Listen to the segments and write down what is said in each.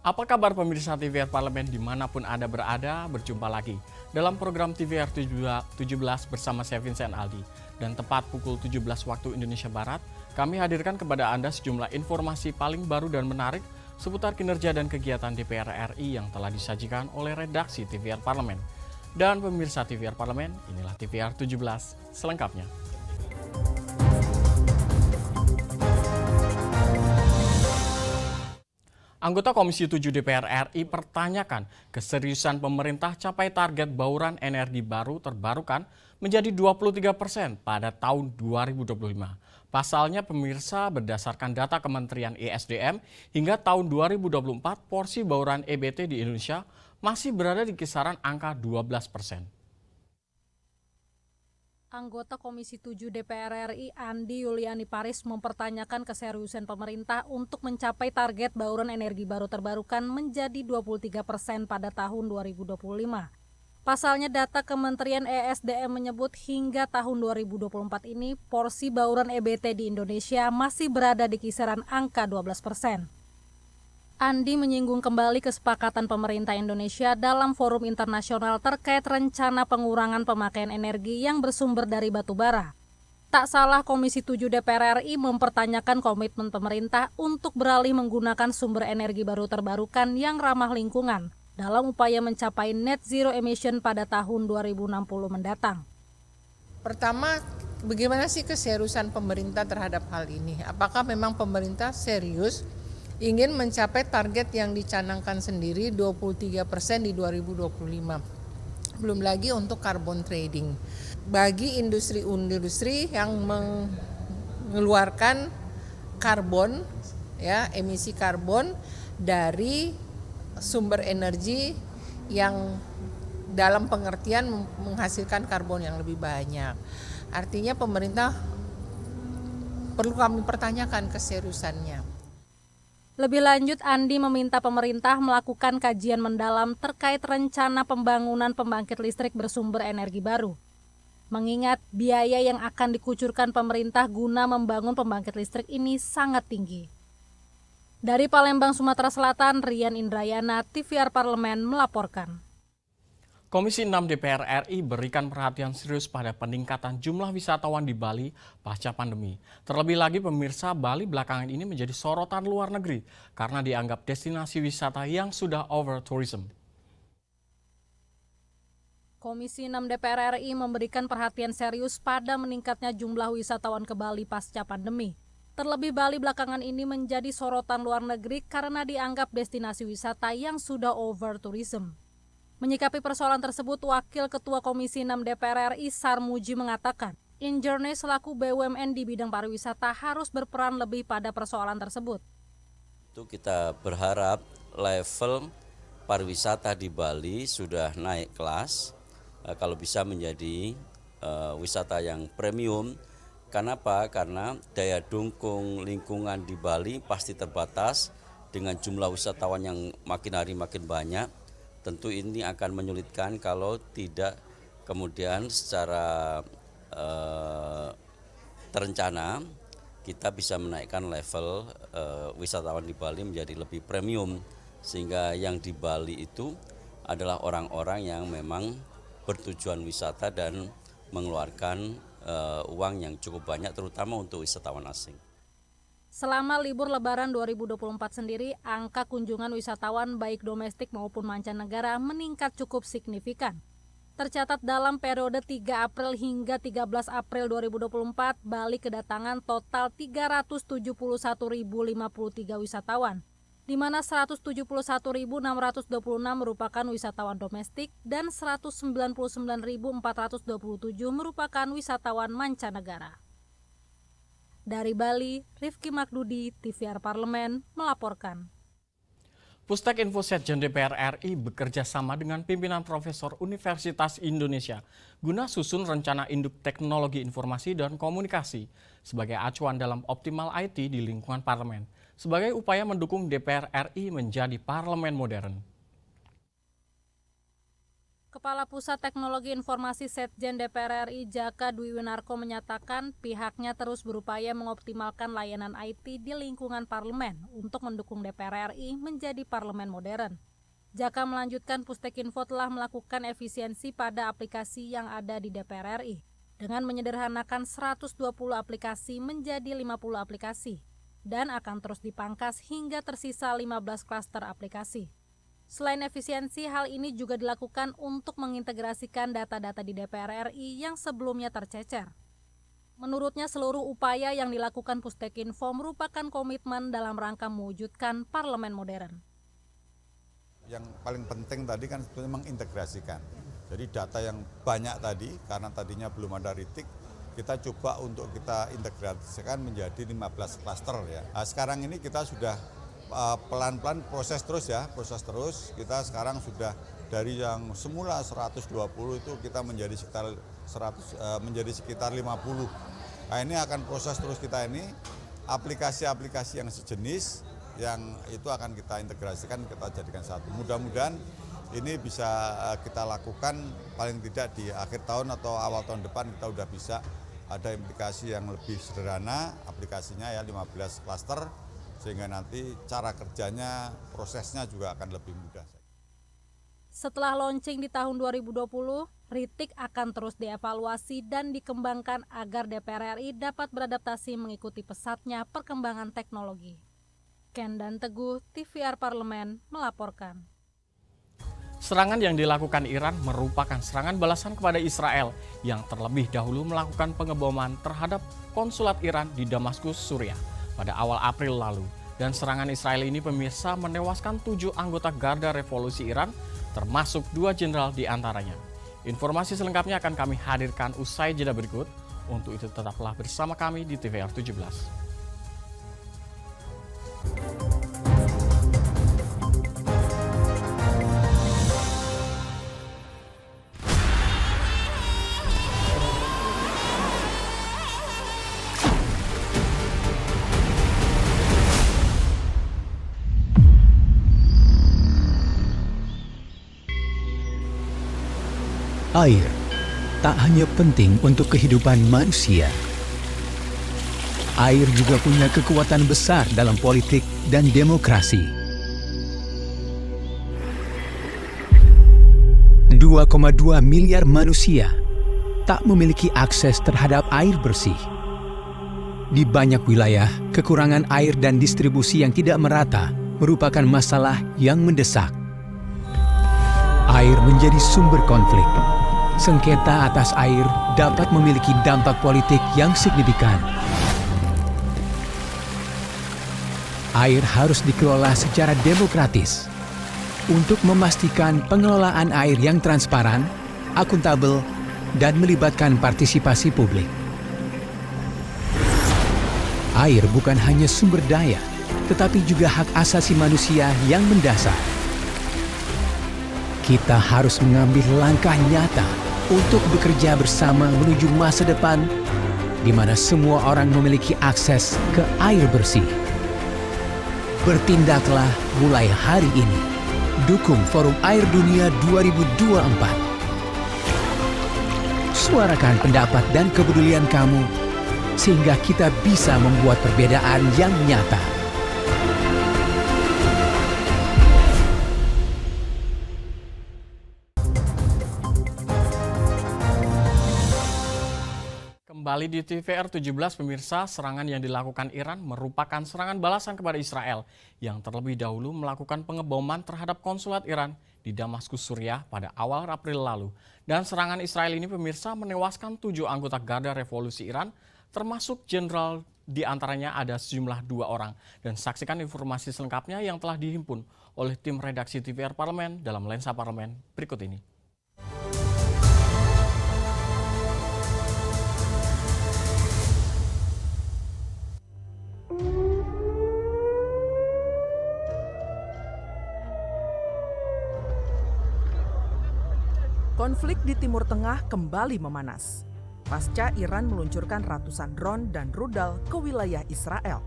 Apa kabar pemirsa TVR Parlemen dimanapun Anda berada, berjumpa lagi dalam program TVR 17 bersama saya Vincent Aldi. Dan tepat pukul 17 waktu Indonesia Barat, kami hadirkan kepada Anda sejumlah informasi paling baru dan menarik seputar kinerja dan kegiatan DPR RI yang telah disajikan oleh redaksi TVR Parlemen. Dan pemirsa TVR Parlemen, inilah TVR 17 selengkapnya. Anggota Komisi 7 DPR RI pertanyakan keseriusan pemerintah capai target bauran energi baru terbarukan menjadi 23% pada tahun 2025. Pasalnya pemirsa berdasarkan data Kementerian ESDM hingga tahun 2024 porsi bauran EBT di Indonesia masih berada di kisaran angka 12%. Anggota Komisi 7 DPR RI Andi Yuliani Paris mempertanyakan keseriusan pemerintah untuk mencapai target bauran energi baru terbarukan menjadi 23% pada tahun 2025. Pasalnya data Kementerian ESDM menyebut hingga tahun 2024 ini porsi bauran EBT di Indonesia masih berada di kisaran angka 12%. Andi menyinggung kembali kesepakatan pemerintah Indonesia dalam forum internasional terkait rencana pengurangan pemakaian energi yang bersumber dari batu bara. Tak salah Komisi 7 DPR RI mempertanyakan komitmen pemerintah untuk beralih menggunakan sumber energi baru terbarukan yang ramah lingkungan dalam upaya mencapai net zero emission pada tahun 2060 mendatang. Pertama, bagaimana sih keseriusan pemerintah terhadap hal ini? Apakah memang pemerintah serius ingin mencapai target yang dicanangkan sendiri 23% di 2025. Belum lagi untuk carbon trading. Bagi industri-industri yang mengeluarkan karbon, ya, emisi karbon dari sumber energi yang dalam pengertian menghasilkan karbon yang lebih banyak. Artinya pemerintah perlu kami pertanyakan keseriusannya. Lebih lanjut, Andi meminta pemerintah melakukan kajian mendalam terkait rencana pembangunan pembangkit listrik bersumber energi baru. Mengingat biaya yang akan dikucurkan pemerintah guna membangun pembangkit listrik ini sangat tinggi. Dari Palembang, Sumatera Selatan, Rian Indrayana, TVR Parlemen melaporkan. Komisi 6 DPR RI berikan perhatian serius pada peningkatan jumlah wisatawan di Bali pasca pandemi. Terlebih lagi pemirsa, Bali belakangan ini menjadi sorotan luar negeri karena dianggap destinasi wisata yang sudah over tourism. Komisi 6 DPR RI memberikan perhatian serius pada meningkatnya jumlah wisatawan ke Bali pasca pandemi. Terlebih Bali belakangan ini menjadi sorotan luar negeri karena dianggap destinasi wisata yang sudah over tourism. Menyikapi persoalan tersebut, Wakil Ketua Komisi 6 DPR RI Sarmuji mengatakan, Injourney selaku BUMN di bidang pariwisata harus berperan lebih pada persoalan tersebut. Itu kita berharap level pariwisata di Bali sudah naik kelas, kalau bisa menjadi wisata yang premium. Kenapa? Karena daya dukung lingkungan di Bali pasti terbatas dengan jumlah wisatawan yang makin hari makin banyak. Tentu ini akan menyulitkan kalau tidak kemudian secara terencana kita bisa menaikkan level wisatawan di Bali menjadi lebih premium, sehingga yang di Bali itu adalah orang-orang yang memang bertujuan wisata dan mengeluarkan uang yang cukup banyak terutama untuk wisatawan asing. Selama libur Lebaran 2024 sendiri, angka kunjungan wisatawan baik domestik maupun mancanegara meningkat cukup signifikan. Tercatat dalam periode 3 April hingga 13 April 2024, Bali kedatangan total 371.053 wisatawan, di mana 171.626 merupakan wisatawan domestik dan 199.427 merupakan wisatawan mancanegara. Dari Bali, Rifki Makdudi, TVR Parlemen, melaporkan. Pustek Info Setjen DPR RI bekerja sama dengan pimpinan Profesor Universitas Indonesia guna susun rencana induk teknologi informasi dan komunikasi sebagai acuan dalam optimal IT di lingkungan parlemen, sebagai upaya mendukung DPR RI menjadi parlemen modern. Kepala Pusat Teknologi Informasi Setjen DPR RI Jaka Dwi Winarko menyatakan pihaknya terus berupaya mengoptimalkan layanan IT di lingkungan parlemen untuk mendukung DPR RI menjadi parlemen modern. Jaka melanjutkan Pustekinfo telah melakukan efisiensi pada aplikasi yang ada di DPR RI dengan menyederhanakan 120 aplikasi menjadi 50 aplikasi dan akan terus dipangkas hingga tersisa 15 klaster aplikasi. Selain efisiensi, hal ini juga dilakukan untuk mengintegrasikan data-data di DPR RI yang sebelumnya tercecer. Menurutnya, seluruh upaya yang dilakukan Pustekinfo merupakan komitmen dalam rangka mewujudkan parlemen modern. Yang paling penting tadi kan sebetulnya mengintegrasikan. Jadi data yang banyak tadi, karena tadinya belum ada RITIK, kita coba untuk kita integrasikan menjadi 15 klaster ya. Nah, sekarang ini kita sudah pelan-pelan proses terus. Kita sekarang sudah dari yang semula 120 itu kita menjadi sekitar 50. Nah, ini akan proses terus kita ini aplikasi-aplikasi yang sejenis yang itu akan kita integrasikan, kita jadikan satu. Mudah-mudahan ini bisa kita lakukan paling tidak di akhir tahun atau awal tahun depan kita udah bisa ada aplikasi yang lebih sederhana, aplikasinya ya 15 klaster. Sehingga nanti cara kerjanya, prosesnya juga akan lebih mudah. Setelah launching di tahun 2020, RITIK akan terus dievaluasi dan dikembangkan agar DPR RI dapat beradaptasi mengikuti pesatnya perkembangan teknologi. Ken dan Teguh, TVR Parlemen, melaporkan. Serangan yang dilakukan Iran merupakan serangan balasan kepada Israel yang terlebih dahulu melakukan pengeboman terhadap konsulat Iran di Damaskus, Suriah pada awal April lalu. Dan serangan Israel ini pemirsa menewaskan 7 anggota Garda Revolusi Iran, termasuk 2 jenderal di antaranya. Informasi selengkapnya akan kami hadirkan usai jeda berikut. Untuk itu tetaplah bersama kami di TVR 17. Air tak hanya penting untuk kehidupan manusia. Air juga punya kekuatan besar dalam politik dan demokrasi. 2,2 miliar manusia tak memiliki akses terhadap air bersih. Di banyak wilayah, kekurangan air dan distribusi yang tidak merata merupakan masalah yang mendesak. Air menjadi sumber konflik. Sengketa atas air dapat memiliki dampak politik yang signifikan. Air harus dikelola secara demokratis untuk memastikan pengelolaan air yang transparan, akuntabel, dan melibatkan partisipasi publik. Air bukan hanya sumber daya, tetapi juga hak asasi manusia yang mendasar. Kita harus mengambil langkah nyata untuk bekerja bersama menuju masa depan di mana semua orang memiliki akses ke air bersih. Bertindaklah mulai hari ini. Dukung Forum Air Dunia 2024. Suarakan pendapat dan kepedulian kamu sehingga kita bisa membuat perbedaan yang nyata. Kembali di TVR 17 pemirsa, serangan yang dilakukan Iran merupakan serangan balasan kepada Israel yang terlebih dahulu melakukan pengeboman terhadap konsulat Iran di Damaskus, Suriah pada awal April lalu. Dan serangan Israel ini pemirsa menewaskan 7 anggota Garda Revolusi Iran, termasuk jenderal di antaranya ada sejumlah 2 orang. Dan saksikan informasi selengkapnya yang telah dihimpun oleh tim redaksi TVR Parlemen dalam Lensa Parlemen berikut ini. Konflik di Timur Tengah kembali memanas pasca Iran meluncurkan ratusan drone dan rudal ke wilayah Israel.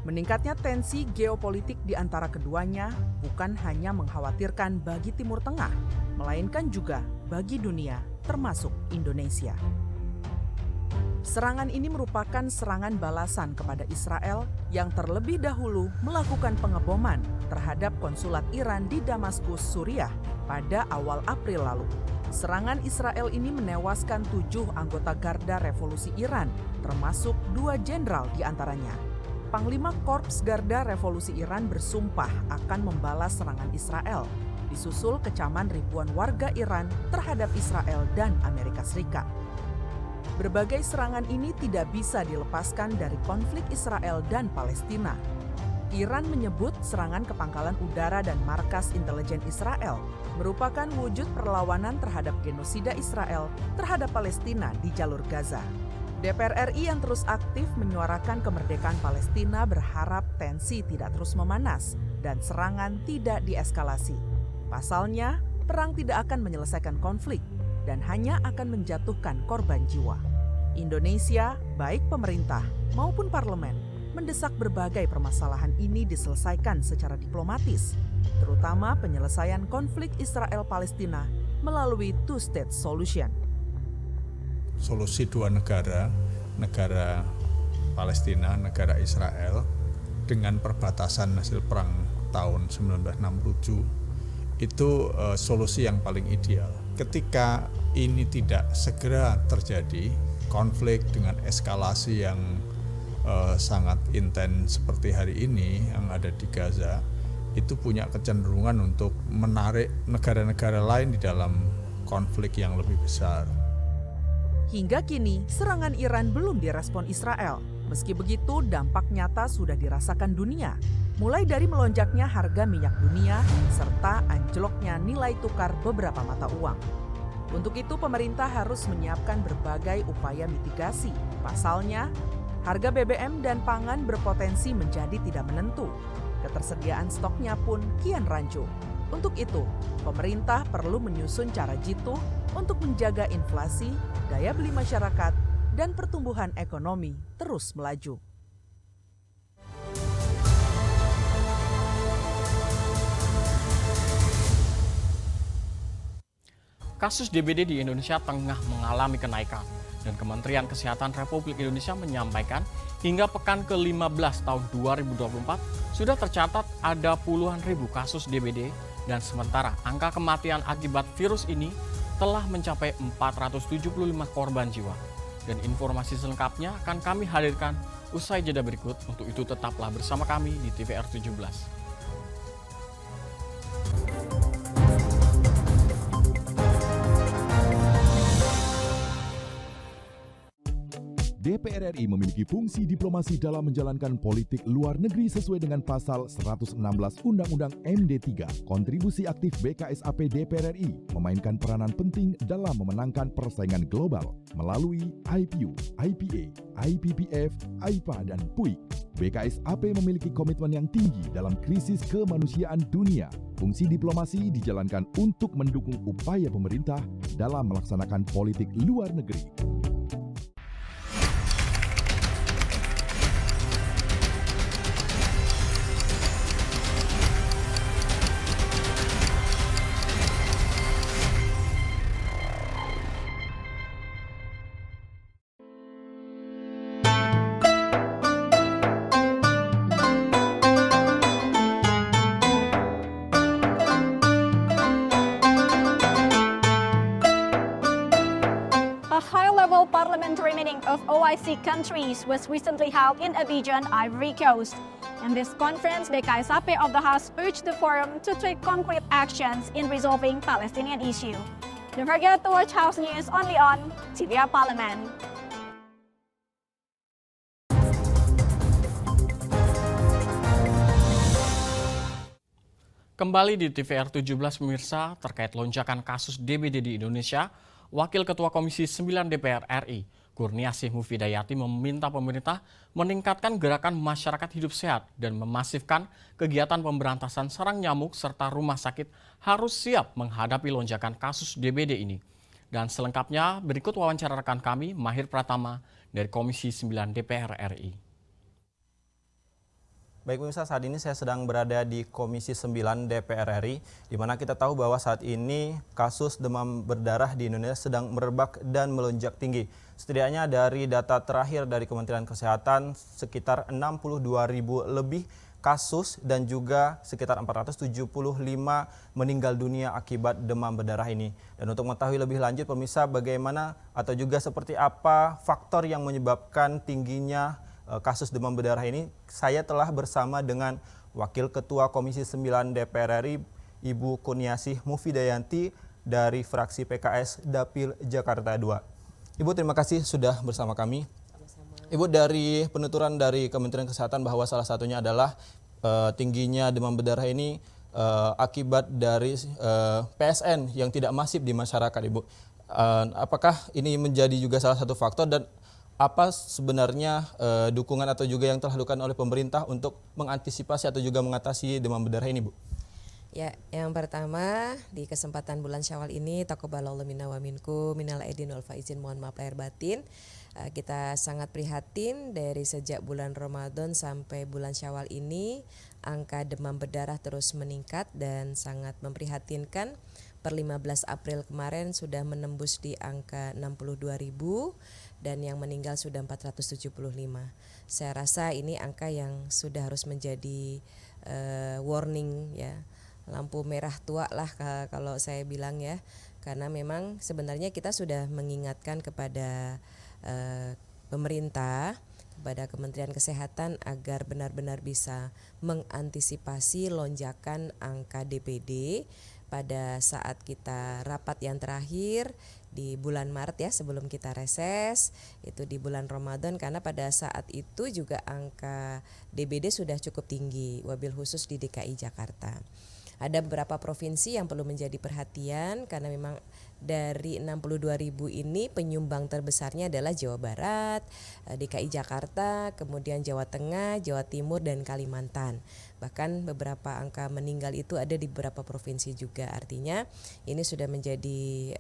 Meningkatnya tensi geopolitik di antara keduanya bukan hanya mengkhawatirkan bagi Timur Tengah, melainkan juga bagi dunia, termasuk Indonesia. Serangan ini merupakan serangan balasan kepada Israel yang terlebih dahulu melakukan pengeboman terhadap konsulat Iran di Damaskus, Suriah pada awal April lalu. Serangan Israel ini menewaskan 7 anggota Garda Revolusi Iran, termasuk 2 jenderal di antaranya. Panglima Korps Garda Revolusi Iran bersumpah akan membalas serangan Israel, disusul kecaman ribuan warga Iran terhadap Israel dan Amerika Serikat. Berbagai serangan ini tidak bisa dilepaskan dari konflik Israel dan Palestina. Iran menyebut serangan ke pangkalan udara dan markas intelijen Israel merupakan wujud perlawanan terhadap genosida Israel terhadap Palestina di jalur Gaza. DPR RI yang terus aktif menyuarakan kemerdekaan Palestina berharap tensi tidak terus memanas dan serangan tidak dieskalasi. Pasalnya, perang tidak akan menyelesaikan konflik dan hanya akan menjatuhkan korban jiwa. Indonesia, baik pemerintah maupun parlemen, mendesak berbagai permasalahan ini diselesaikan secara diplomatis, terutama penyelesaian konflik Israel-Palestina melalui two-state solution. Solusi 2 negara, negara Palestina, negara Israel, dengan perbatasan hasil perang tahun 1967, itu solusi yang paling ideal. Ketika ini tidak segera terjadi, konflik dengan eskalasi yang sangat intens seperti hari ini yang ada di Gaza, itu punya kecenderungan untuk menarik negara-negara lain di dalam konflik yang lebih besar. Hingga kini, serangan Iran belum direspon Israel. Meski begitu, dampak nyata sudah dirasakan dunia, mulai dari melonjaknya harga minyak dunia serta anjloknya nilai tukar beberapa mata uang. Untuk itu, pemerintah harus menyiapkan berbagai upaya mitigasi. Pasalnya, harga BBM dan pangan berpotensi menjadi tidak menentu. Ketersediaan stoknya pun kian rancu. Untuk itu, pemerintah perlu menyusun cara jitu untuk menjaga inflasi, daya beli masyarakat, dan pertumbuhan ekonomi terus melaju. Kasus DBD di Indonesia tengah mengalami kenaikan dan Kementerian Kesehatan Republik Indonesia menyampaikan hingga pekan ke-15 tahun 2024 sudah tercatat ada puluhan ribu kasus DBD dan sementara angka kematian akibat virus ini telah mencapai 475 korban jiwa. Dan informasi selengkapnya akan kami hadirkan usai jeda berikut. Untuk itu tetaplah bersama kami di TVR 17. DPR RI memiliki fungsi diplomasi dalam menjalankan politik luar negeri sesuai dengan pasal 116 Undang-Undang MD3. Kontribusi aktif BKSAP DPR RI memainkan peranan penting dalam memenangkan persaingan global melalui IPU, IPA, IPPF, IPA, dan PUIK. BKSAP memiliki komitmen yang tinggi dalam krisis kemanusiaan dunia. Fungsi diplomasi dijalankan untuk mendukung upaya pemerintah dalam melaksanakan politik luar negeri. Parliamentary meeting of OIC countries was recently held in Abidjan, Ivory Coast. In this conference, BKSAP of the House urged the forum to take concrete actions in resolving Palestinian issue. Don't forget to watch House News only on TVR Parliament. Kembali di TVR 17 pemirsa, terkait lonjakan kasus DBD di Indonesia, Wakil Ketua Komisi 9 DPR RI, Kurniasih Mufidayati meminta pemerintah meningkatkan gerakan masyarakat hidup sehat dan memasifkan kegiatan pemberantasan sarang nyamuk serta rumah sakit harus siap menghadapi lonjakan kasus DBD ini. Dan selengkapnya berikut wawancara rekan kami Mahir Pratama dari Komisi 9 DPR RI. Baik pemirsa, saat ini saya sedang berada di Komisi 9 DPR RI, di mana kita tahu bahwa saat ini kasus demam berdarah di Indonesia sedang merebak dan melonjak tinggi. Setidaknya dari data terakhir dari Kementerian Kesehatan, sekitar 62.000 lebih kasus dan juga sekitar 475 meninggal dunia akibat demam berdarah ini. Dan untuk mengetahui lebih lanjut pemirsa bagaimana atau juga seperti apa faktor yang menyebabkan tingginya kasus demam berdarah ini, saya telah bersama dengan Wakil Ketua Komisi 9 DPR RI, Ibu Kurniasih Mufidayanti dari fraksi PKS Dapil Jakarta 2. Ibu, terima kasih sudah bersama kami. Ibu, dari penuturan dari Kementerian Kesehatan bahwa salah satunya adalah tingginya demam berdarah ini akibat dari PSN yang tidak masif di masyarakat, Ibu. Apakah ini menjadi juga salah satu faktor dan apa sebenarnya dukungan atau juga yang telah dilakukan oleh pemerintah untuk mengantisipasi atau juga mengatasi demam berdarah ini, Bu? Ya, yang pertama di kesempatan bulan Syawal ini taqabbalallahu minna wa minkum minal aidin wal faizin, mohon maaf lahir batin. Kita sangat prihatin dari sejak bulan Ramadan sampai bulan Syawal ini angka demam berdarah terus meningkat dan sangat memprihatinkan. Per 15 April kemarin sudah menembus di angka 62.000 dan yang meninggal sudah 475. Saya rasa ini angka yang sudah harus menjadi warning ya, lampu merah tua lah kalau saya bilang ya, karena memang sebenarnya kita sudah mengingatkan kepada pemerintah, kepada Kementerian Kesehatan agar benar-benar bisa mengantisipasi lonjakan angka DBD pada saat kita rapat yang terakhir di bulan Maret ya, sebelum kita reses itu di bulan Ramadan, karena pada saat itu juga angka DBD sudah cukup tinggi, wabil khusus di DKI Jakarta. Ada beberapa provinsi yang perlu menjadi perhatian karena memang dari 62.000 ini penyumbang terbesarnya adalah Jawa Barat, DKI Jakarta, kemudian Jawa Tengah, Jawa Timur, dan Kalimantan. Bahkan beberapa angka meninggal itu ada di beberapa provinsi juga. Artinya ini sudah menjadi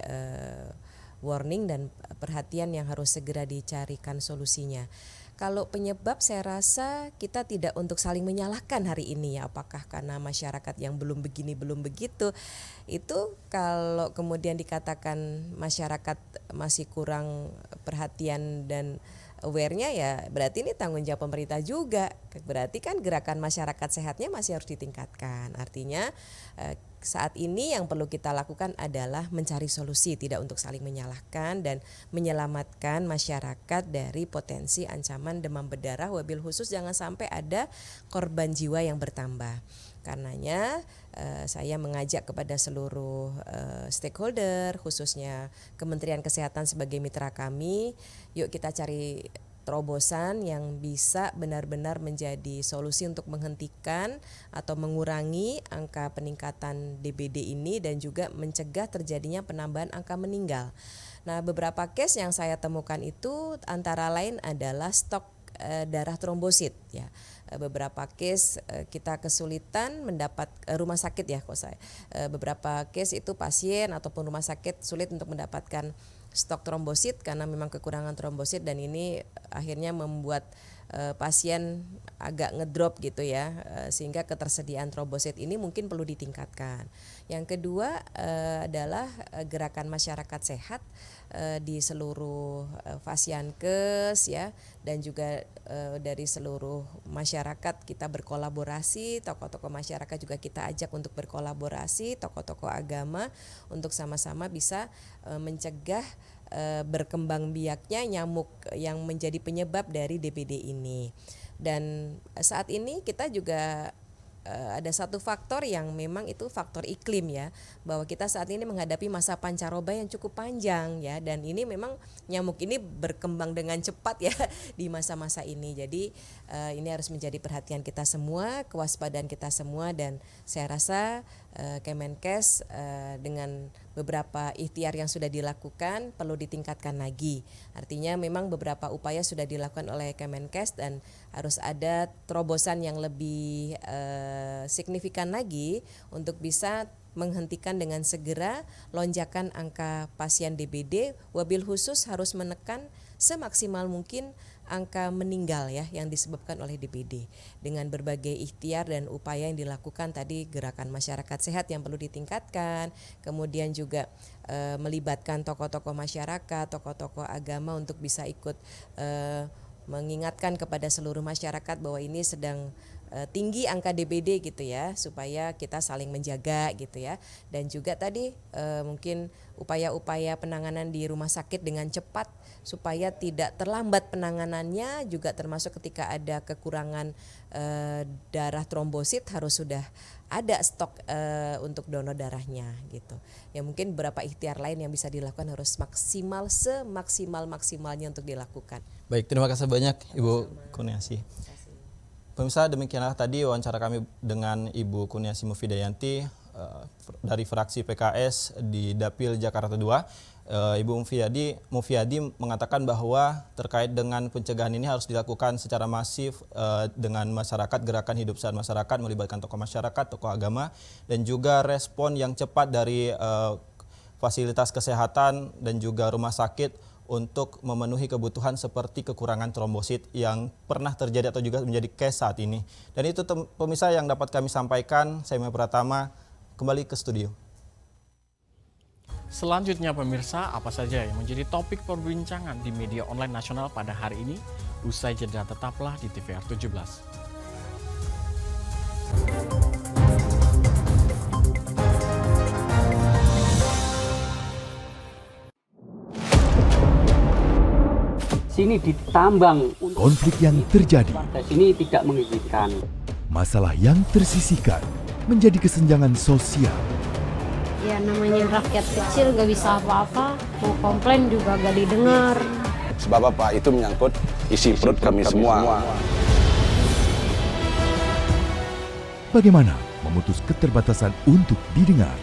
warning dan perhatian yang harus segera dicarikan solusinya. Kalau penyebab saya rasa kita tidak untuk saling menyalahkan hari ini ya, apakah karena masyarakat yang belum begini belum begitu. Itu kalau kemudian dikatakan masyarakat masih kurang perhatian dan aware-nya ya berarti ini tanggung jawab pemerintah juga. Berarti kan gerakan masyarakat sehatnya masih harus ditingkatkan. Artinya saat ini yang perlu kita lakukan adalah mencari solusi, tidak untuk saling menyalahkan dan menyelamatkan masyarakat dari potensi ancaman demam berdarah, wabil khusus jangan sampai ada korban jiwa yang bertambah. Karenanya saya mengajak kepada seluruh stakeholder, khususnya Kementerian Kesehatan sebagai mitra kami, yuk kita cari terobosan yang bisa benar-benar menjadi solusi untuk menghentikan atau mengurangi angka peningkatan DBD ini dan juga mencegah terjadinya penambahan angka meninggal. Nah, beberapa case yang saya temukan itu antara lain adalah stok darah trombosit ya. Beberapa case kita kesulitan mendapat rumah sakit ya beberapa case itu pasien ataupun rumah sakit sulit untuk mendapatkan stok trombosit karena memang kekurangan trombosit dan ini akhirnya membuat pasien agak ngedrop gitu ya, sehingga ketersediaan trombosit ini mungkin perlu ditingkatkan. Yang kedua adalah gerakan masyarakat sehat di seluruh Fasiankes ya, dan juga dari seluruh masyarakat kita berkolaborasi, tokoh-tokoh masyarakat juga kita ajak untuk berkolaborasi, tokoh-tokoh agama untuk sama-sama bisa mencegah berkembang biaknya nyamuk yang menjadi penyebab dari DBD ini. Dan saat ini kita juga ada satu faktor yang memang itu faktor iklim ya, bahwa kita saat ini menghadapi masa pancaroba yang cukup panjang ya, dan ini memang nyamuk ini berkembang dengan cepat ya di masa-masa ini. Jadi ini harus menjadi perhatian kita semua, kewaspadaan kita semua, dan saya rasa Kemenkes dengan beberapa ikhtiar yang sudah dilakukan perlu ditingkatkan lagi. Artinya memang beberapa upaya sudah dilakukan oleh Kemenkes dan harus ada terobosan yang lebih signifikan lagi untuk bisa menghentikan dengan segera lonjakan angka pasien DBD, wabil khusus harus menekan semaksimal mungkin angka meninggal ya yang disebabkan oleh DBD. Dengan berbagai ikhtiar dan upaya yang dilakukan tadi, gerakan masyarakat sehat yang perlu ditingkatkan, kemudian juga melibatkan tokoh-tokoh masyarakat, tokoh-tokoh agama untuk bisa ikut mengingatkan kepada seluruh masyarakat bahwa ini sedang tinggi angka DBD gitu ya, supaya kita saling menjaga gitu ya. Dan juga tadi mungkin upaya-upaya penanganan di rumah sakit dengan cepat supaya tidak terlambat penanganannya, juga termasuk ketika ada kekurangan darah trombosit harus sudah ada stok untuk donor darahnya gitu. Ya mungkin beberapa ikhtiar lain yang bisa dilakukan harus maksimal, semaksimal-maksimalnya untuk dilakukan. Baik, terima kasih banyak Ibu Kurniasih. Pemirsa, demikianlah tadi wawancara kami dengan Ibu Kurniasih Mufidayanti dari fraksi PKS di Dapil Jakarta 2. Ibu Mufiyadi mengatakan bahwa terkait dengan pencegahan ini harus dilakukan secara masif dengan masyarakat, gerakan hidup sehat masyarakat, melibatkan tokoh masyarakat, tokoh agama, dan juga respon yang cepat dari fasilitas kesehatan dan juga rumah sakit untuk memenuhi kebutuhan seperti kekurangan trombosit yang pernah terjadi atau juga menjadi case saat ini. Dan itu pemirsa yang dapat kami sampaikan. Saya Maya Pratama, kembali ke studio. Selanjutnya pemirsa, apa saja yang menjadi topik perbincangan di media online nasional pada hari ini? Usai jeda, tetaplah di TVR 17. Sini ditambang. Konflik yang terjadi, Sini tidak mengizinkan. masalah yang tersisihkan menjadi kesenjangan sosial. Ya namanya rakyat kecil gak bisa apa-apa, mau komplain juga gak didengar. Sebab apa? Itu menyangkut isi perut kami semua. Bagaimana memutus keterbatasan untuk didengar?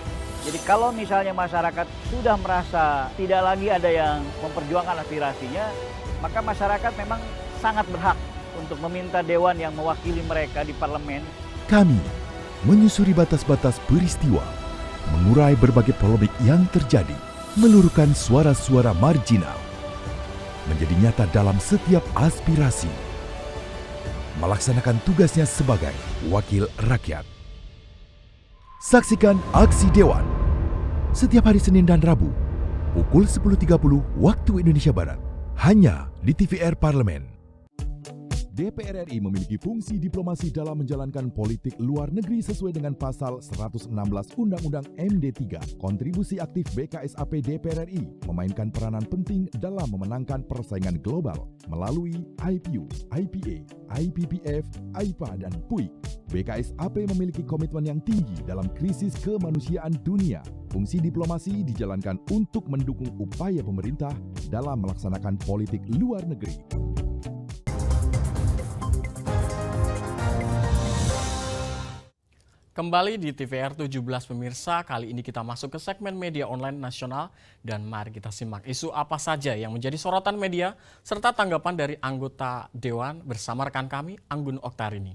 Jadi kalau misalnya masyarakat sudah merasa tidak lagi ada yang memperjuangkan aspirasinya, maka masyarakat memang sangat berhak untuk meminta dewan yang mewakili mereka di parlemen. Kami menyusuri batas-batas peristiwa, mengurai berbagai polemik yang terjadi, meluruhkan suara-suara marginal, menjadi nyata dalam setiap aspirasi, melaksanakan tugasnya sebagai wakil rakyat. Saksikan Aksi Dewan setiap hari Senin dan Rabu pukul 10.30 waktu Indonesia Barat, hanya di TVR Parlemen. DPR RI memiliki fungsi diplomasi dalam menjalankan politik luar negeri sesuai dengan pasal 116 Undang-Undang MD3. Kontribusi aktif BKSAP DPR RI memainkan peranan penting dalam memenangkan persaingan global melalui IPU, IPA, IPPF, AIPA, dan PUIK. BKSAP memiliki komitmen yang tinggi dalam krisis kemanusiaan dunia. Fungsi diplomasi dijalankan untuk mendukung upaya pemerintah dalam melaksanakan politik luar negeri. Kembali di TVR 17 pemirsa, kali ini kita masuk ke segmen media online nasional dan mari kita simak isu apa saja yang menjadi sorotan media serta tanggapan dari anggota Dewan bersama rekan kami Anggun Oktarini.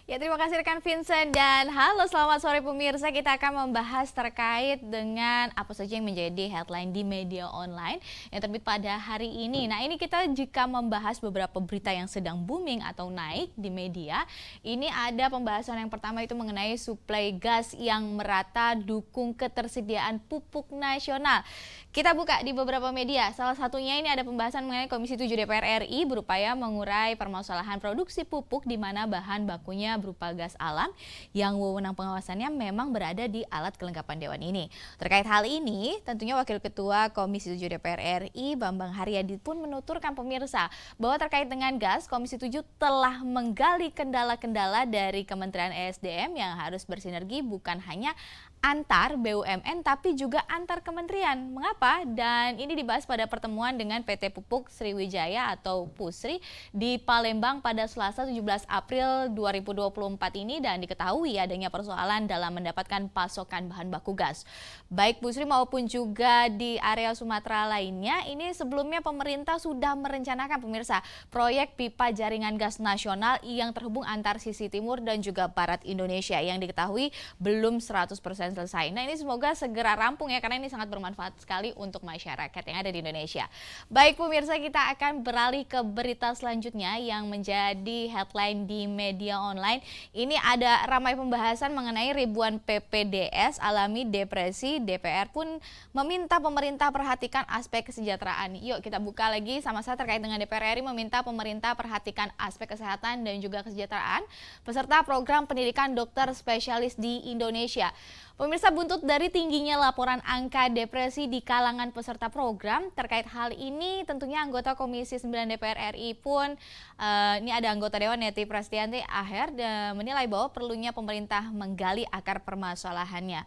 Ya, terima kasih rekan Vincent dan halo selamat sore pemirsa. Kita akan membahas terkait dengan apa saja yang menjadi headline di media online yang terbit pada hari ini. Nah, ini kita jika membahas beberapa berita yang sedang booming atau naik di media. Ini ada pembahasan yang pertama itu mengenai suplai gas yang merata, dukung ketersediaan pupuk nasional. Kita buka di beberapa media. Salah satunya ini ada pembahasan mengenai Komisi 7 DPR RI berupaya mengurai permasalahan produksi pupuk di mana bahan bakunya berupa gas alam yang wewenang pengawasannya memang berada di alat kelengkapan Dewan ini. Terkait hal ini, tentunya Wakil Ketua Komisi 7 DPR RI Bambang Haryadi pun menuturkan pemirsa bahwa terkait dengan gas, Komisi 7 telah menggali kendala-kendala dari Kementerian ESDM yang harus bersinergi bukan hanya antar BUMN tapi juga antar kementerian. Mengapa? Dan ini dibahas pada pertemuan dengan PT Pupuk Sriwijaya atau PUSRI di Palembang pada Selasa 17 April 2024 ini, dan diketahui adanya persoalan dalam mendapatkan pasokan bahan baku gas. Baik PUSRI maupun juga di area Sumatera lainnya, ini sebelumnya pemerintah sudah merencanakan pemirsa proyek pipa jaringan gas nasional yang terhubung antar sisi timur dan juga barat Indonesia yang diketahui belum 100% selesai. Nah, ini semoga segera rampung ya, karena ini sangat bermanfaat sekali untuk masyarakat yang ada di Indonesia. Baik pemirsa, kita akan beralih ke berita selanjutnya yang menjadi headline di media online. Ini ada ramai pembahasan mengenai ribuan PPDS alami depresi. DPR pun meminta pemerintah perhatikan aspek kesejahteraan. Yuk kita buka lagi sama-sama terkait dengan DPR RI meminta pemerintah perhatikan aspek kesehatan dan juga kesejahteraan peserta program pendidikan dokter spesialis di Indonesia. Pemirsa, buntut dari tingginya laporan angka depresi di kalangan peserta program, terkait hal ini tentunya anggota Komisi 9 DPR RI pun, ini ada anggota Dewan Neti Prastianti Aher, menilai bahwa perlunya pemerintah menggali akar permasalahannya.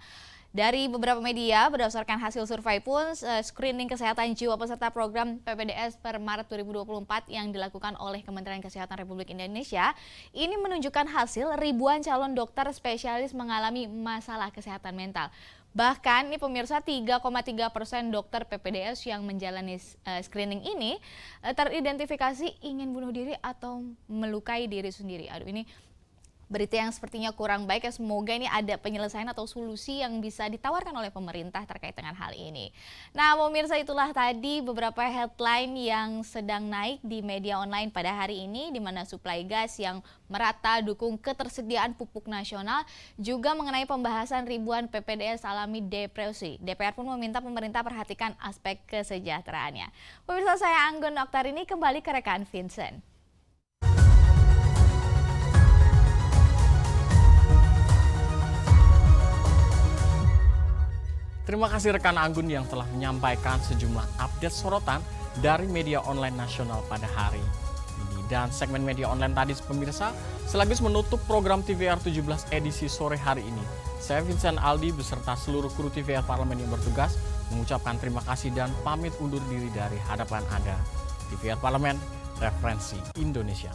Dari beberapa media, berdasarkan hasil survei pun, screening kesehatan jiwa peserta program PPDS per Maret 2024 yang dilakukan oleh Kementerian Kesehatan Republik Indonesia, ini menunjukkan hasil ribuan calon dokter spesialis mengalami masalah kesehatan mental. Bahkan nih pemirsa, 3,3% dokter PPDS yang menjalani screening ini teridentifikasi ingin bunuh diri atau melukai diri sendiri. Aduh, ini berita yang sepertinya kurang baik ya. Semoga ini ada penyelesaian atau solusi yang bisa ditawarkan oleh pemerintah terkait dengan hal ini. Nah pemirsa, itulah tadi beberapa headline yang sedang naik di media online pada hari ini, di mana suplai gas yang merata dukung ketersediaan pupuk nasional, juga mengenai pembahasan ribuan PPDS alami depresi. DPR pun meminta pemerintah perhatikan aspek kesejahteraannya. Pemirsa, saya Anggun Oktarini, kembali ke rekan Vincent. Terima kasih rekan Anggun yang telah menyampaikan sejumlah update sorotan dari media online nasional pada hari ini. Dan segmen media online tadi pemirsa sekaligus menutup program TVR 17 edisi sore hari ini. Saya Vincent Aldi beserta seluruh kru TVR Parlemen yang bertugas mengucapkan terima kasih dan pamit undur diri dari hadapan Anda. TVR Parlemen, referensi Indonesia.